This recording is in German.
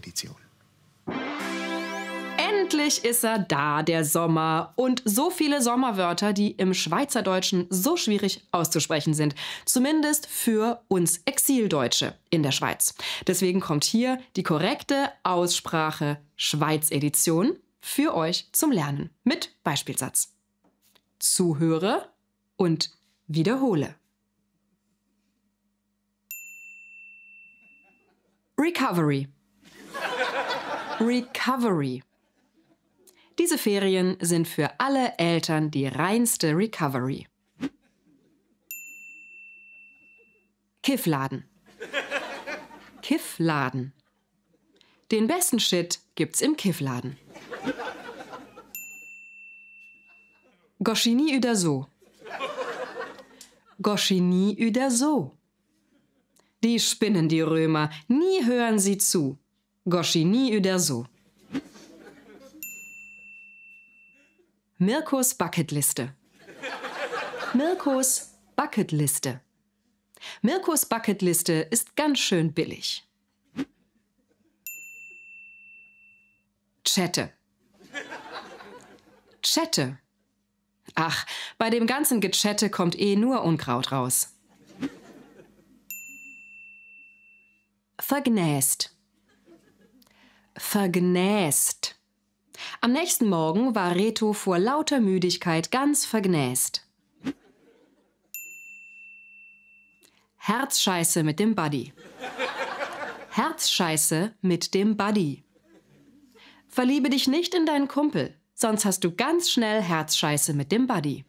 Edition. Endlich ist er da, der Sommer. Und so viele Sommerwörter, die im Schweizerdeutschen so schwierig auszusprechen sind. Zumindest für uns Exildeutsche in der Schweiz. Deswegen kommt hier die korrekte Aussprache Schweiz-Edition für euch zum Lernen mit Beispielsatz. Zuhöre und wiederhole. Recovery. Recovery. Diese Ferien sind für alle Eltern die reinste Recovery. Kiffladen. Kiffladen. Den besten Shit gibt's im Kiffladen. Goshini üder so. Goshini üder so. Die spinnen, die Römer, nie hören sie zu. Goshini üder so. Mirkos Bucketliste. Mirkos Bucketliste. Mirkos Bucketliste ist ganz schön billig. Chatte. Chatte. Ach, bei dem ganzen Gechatte kommt eh nur Unkraut raus. Vergnäst. Vergnäst. Am nächsten Morgen war Reto vor lauter Müdigkeit ganz vergnäst. Herzscheiße mit dem Buddy. Herzscheiße mit dem Buddy. Verliebe dich nicht in deinen Kumpel, sonst hast du ganz schnell Herzscheiße mit dem Buddy.